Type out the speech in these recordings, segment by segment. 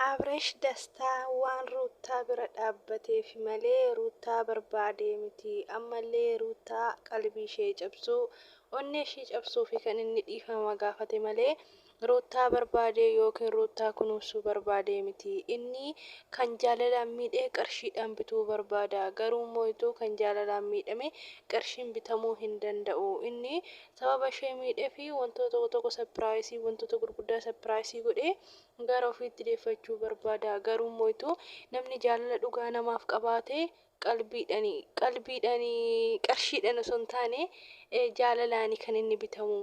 Abresh dastaa waan ruutaa bira dhaabbateef malee ruutaa barbaadee miti. Ammallee ruutaa qalbii ishee cabsuu, onnee ishee cabsuu fi kan inni dhiifama gaafate malee ruutaa barbaadee yookiin ruutaa kunuunsuu barbaadee miti. Inni kan jaalalaan miidhee qarshiidhaan bituu barbaada. Garuu moo'ituu kan jaalalaan miidhame qarshiin bitamuu hin danda'u. Inni sababa ishee miidhee fi wantoota tokko tokko sapiraayisii wantoota gurguddaa sapiraayisii godhee gara ofiitti deeffachuu barbaada. Garuu moo'ituu namni jaalala dhugaa namaaf qabaate qalbiidhaan qarshiidhaan osoo hin taane jaalalaani kan inni bitamu.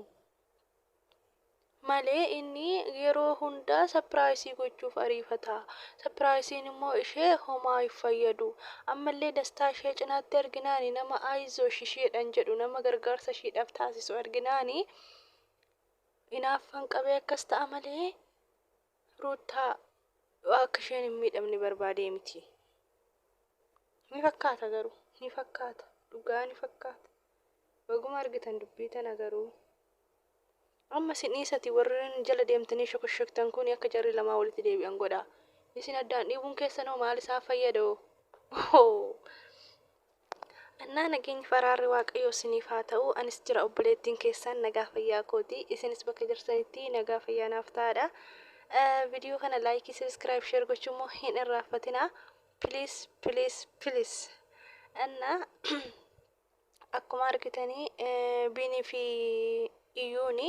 Malee inni yeroo hundaa sapiraayisii gochuuf ariifata. Sapiraayisiin immoo ishee homaa hin fayyadu. Ammallee dastaa ishee cinaatti arginaani nama aayizoo isheedhaan jedhu nama gargaarsa isheedhaaf taasisu arginaani. Inaaffan qabee akkas ta'a malee ruutaa akka isheen hin miidhamne barbaadee miti. Ni fakkaata garuu ni fakkaata dhugaa ni fakkaata. Baguma argitan dubbii tana garuu. Amma siniisati warreen jala deemtanii shokoshoktan kun akka jarri lamaa walitti deebi'an godha. Isin addaan dhiibuun keessanoo maal isaa fayyadoo? Annaa nageenyi faraarri waaqayyoo isiniif haa ta'u. Anis jira obboleettiin keessan nagaa fayyaa kooti. Isinis bakka jirtanitti nagaa fayyaa naaf ta'aadha. Viidiyoo kana laayikii, sabiskiraayib, sheer gochuu immoo hin irraanfatina. Please. Annaa akkuma argitanii Biinii fi Iyyuuni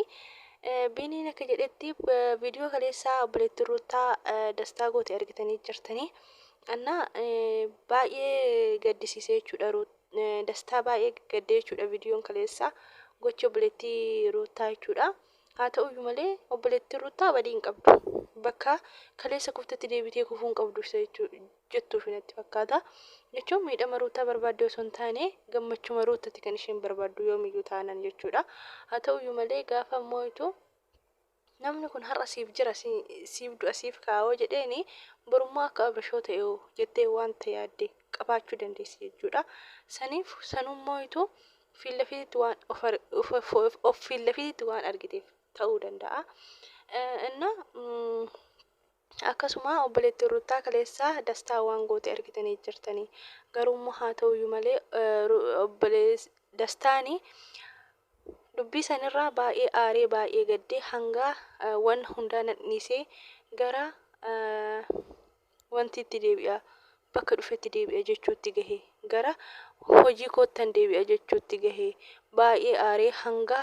Biiniin akka jedhetti viidiyoo kaleessaa obboleettii ruutaa dastaa goote argitanii jirtanii. Annaa baay'ee gaddisiisee jechuudha. Dastaa baay'ee gaddee jechuudha viidiyoon kaleessaa gocha obboleettii ruutaa jechuudha. Haa ta'uyyuu malee obboleettiin ruutaa badii hin qabdu. Bakka kaleessa kuftetti deebitee kufuu hin qabdu jettuuf natti fakkaata. Jechuun miidhama ruutaa barbaadde osoo hin taane gammachuma ruutaatti kan isheen barbaaddu yoomiyyuu taanan jechuudha. Haa ta'uyyuu malee gaafa moo'itu namni kun har'a siif jira siif du'a siif kaa'oo jedheeni borummaa akka abrashoo ta'e jettee wanta yaadde qabaachuu dandeessi jechuudha. Saniif sanuun moo'itu fiillafiitti waan argiteef ta'uu danda'a. Akkasuma obboleettiin ruutaa kaleessaa dastaa waan goote argitanii jirtanii. Garuu haa ta'uyyuu malee dastaani dubbii sanirraa baay'ee aaree baay'ee gaddee hanga waan hundaa nadhiisee gara wanti itti deebi'a bakka dhufetti deebi'a jechuutti gahe gara hojii koottan deebi'a jechuutti gahe baay'ee aaree hanga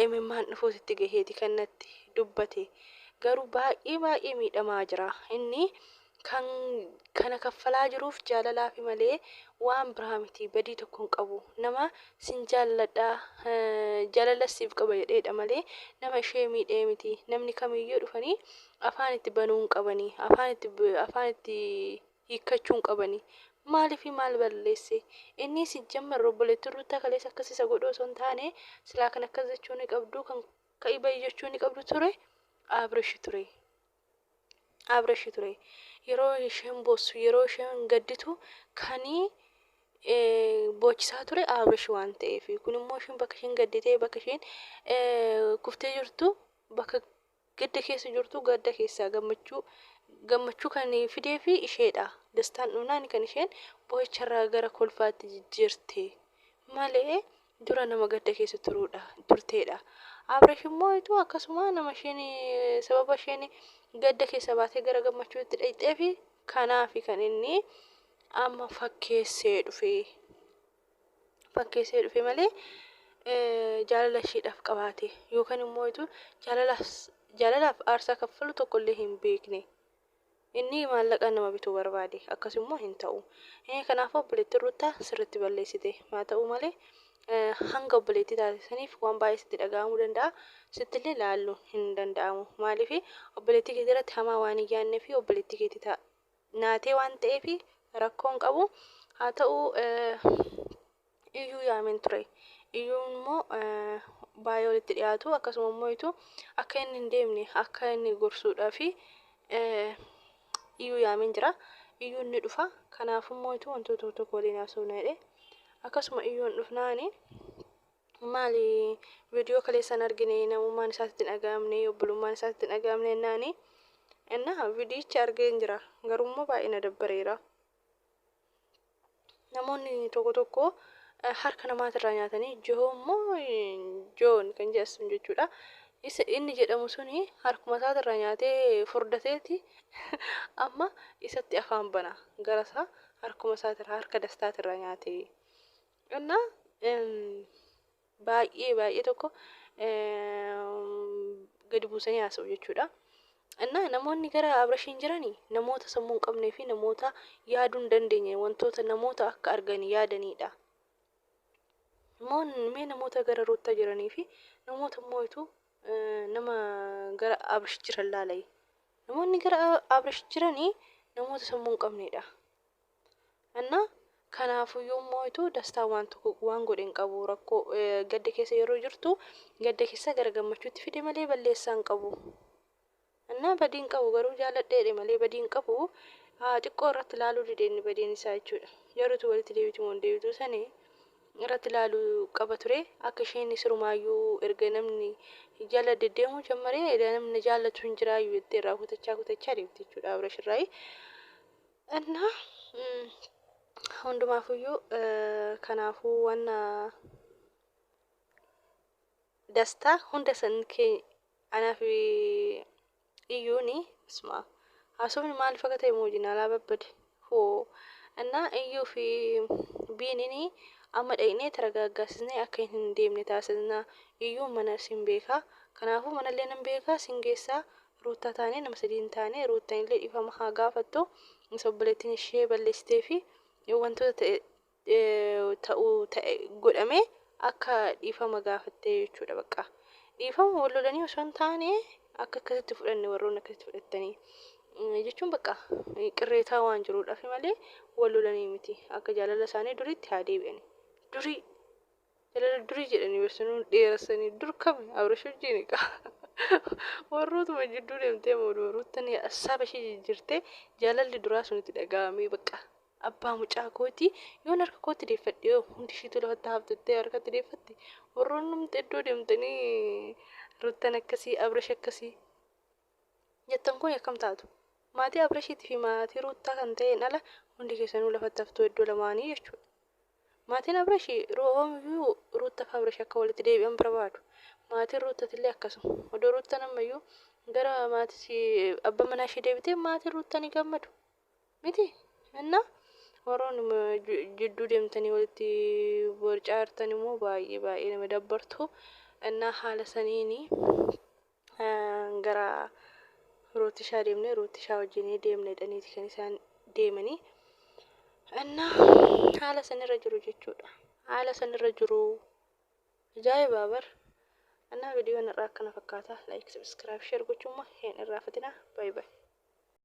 imimmaan dhufuutti gaheeti kan natti dubbate. Garuu baay'ee miidhamaa jira. Inni kana kaffalaa jiruuf jaalalaa fi malee waan biraa miti badii tokko hin qabu. Nama sin jaalladha jaalala siif qaba jedheedha malee nama ishee miidhee miti. Namni kamiyyuu dhufanii afaan itti banuu hin qabanii. Afaan itti hiikkachuu hin qabanii. Maaliif maal balleesse? Inni si jammarra obboleettiin ruutaa kaleessa akkas isa godhu osoo hin taane silaa kan akkas jechuu ni qabdu kan ka'ii jechuu ni qabdu ture. Abresh ture. Yeroo isheen boossu yeroo isheen gadditu kanii boochisaa ture Abresh waan ta'eef kun immoo isheen bakka isheen gadditee bakka isheen kuftee jirtu bakka gadda keessa jirtu gadda keessaa gammachuu kan fidee fi isheedha. Dastaan dhumnaan kan isheen boo'icharraa gara kolfaatti jijjiirte malee dura nama gadda keessa turteedha. Abresh immoo itu akkasuma nama isheen sababa isheen gadda keessa baatee gara gammachuutti dhayxee fi kanaaf kan inni amma fakkeessee dhufe malee jaalala isheedhaaf qabaate yookaan immoo itu jaalalaaf aarsaa kaffalu tokko illee hin beekne. Inni maallaqa nama bituu barbaade akkasummoo hin ta'u. Kanaaf obboleettiin ruutaa sirriitti balleessite haa ta'u malee hanga obboleettii taasisaniif waan baay'ee sitti dhaga'amuu danda'a. Sitti illee laaluu hin danda'amu. Maaliif obboleettii keetii irratti hamaa waan hin yaadnee fi obboleettii keetii naatee waan ta'eef rakkoon qabu. Haa ta'u Iyyuu yaameen ture. Iyyuun immoo baay'ee walitti dhiyaatu akkasuma immoo itu akka inni hin deemne akka inni gorsuudhaaf Iyyuu yaameen jira. Iyyuun ni dhufa. Kanaafuu immoo itu wantoota tokko waliin haasofna jedhee akkasuma Iyyuun dhufnaani maali viidiyoo kaleessan argine namummaan isaatti dhaga'amne obbolummaan isaatti dhaga'amne naani እና viidiyocha argeen jira garummaa baay'ee na dabbareera. Namoonni tokko tokko harka namaatirraa nyaatanii joommoo joon kan jedhamu jechuudha. Inni jedhamu suni harkuma isaatirraa nyaatee furdateeti amma isatti afaan bana garasaa harkuma isaatirraa harka dastaatirraa nyaatee. እና baay'ee tokko gadi buusanii haasa'u jechuudha. እና namoonni gara Abirashiin jiranii namoota sammuu hin qabnee fi namoota yaaduu hin dandeenye wantoota namoota akka arganii yaadanidha. Mee namoota gara Ruuttaa jiranii fi namoota moo'itu nama gara Abirish jiran laala'e. Namoonni gara Abirish jiranii namoota sammuu hin qabnedha. እና kanaafuyyuu moo'itu dastaa waan godhe hin qabu rakkoo gadda keessa yeroo jirtu gadda keessa gara gammachuutti fide malee balleessaa hin qabu. እና badiin qabu garuu jaaladheedhe malee badiin qabu xiqqoo irratti ilaaluu dideenni badiin isaa jechuudha. Yerootu walitti deebitu moo deebitu sanii irratti ilaaluu qaba ture akka isheen sirumaayyuu erga namni jala deddeemuu jammaree namni jaallatu hin jiraayyuu jettee irraa kutachaa deemti jechuudha Abirash irraa. እና hundumaafuyyuu kanaafuu waan dastaa hunda san kee anaaf iyyuuni isma haasofni maal fakka ta'e moojina alaa babbade hoo. እና iyyuu fi biinini amma dhaqnee taragaaggaasisnee akka hin deemne taasisna. Iyyuu mana sin beekaa kanaafuu manallee nan beekaa sin geessaa Ruuttaa taanee nama sadiin taanee Ruuttaan illee dhiifama haa gaafattu isa obboleettiin ishee balleessitee fi wantoota ta'e godhame akka dhiifama gaafattee jechuudha bakka. Dhiifama wal lolanii osoo hin taane akka akkasitti fudhanne warroonni akkasitti fudhatanii jechuun bakka qirreetaa waan jiruudhaaf malee wal lolanii miti akka jaalala isaanii duriitti haa deebi'ani. Jaalala durii jedhanii barsiisuun dheeressanii dur kami Abirish wajjin egaa warrootuma jidduu deemtee Ruuttaan saba ishee jirtee jaalalli duraa sunitti dhaga'amee bakka abbaa mucaa kooti yoon harka kootti deeffadhe hundi ishiitu lafatti haftettee harkatti deeffatti warroonni numti iddoo deemtanii Ruuttaan akkasii Abirish akkasii jettan kun akkam taatu. Maatii Abirashiitii fi maatii Ruuttaa kan ta'een ala hundi keessanuu lafatti haftuu iddoo lamaanii jechuudha. Maatiin Abirashii roomiyyuu Ruuttaa fi Abirish akka walitti deebi'an barbaadu. Maatiin Ruuttaatillee akkasuma. Odoo Ruuttaan ammayyuu gara maatii abbaa manaa ishee deebitee maatiin Ruuttaa ni gammadu. Miti? እና warroonni jidduu deemtanii walitti borcaartan immoo baay'ee nama dabbartu. እና haala saniini gara Ruutishaa deemnee Ruutishaa wajjin deemnee dhaniiti kan isaan deemanii. እና haala sanirra jiru jechuudha. Haala sanirra jiru ajaa'iba bar. እና viidiyoon irraa akkana fakkaata. Like, subscribe, share gochuun hin irraafatina. Bye bye.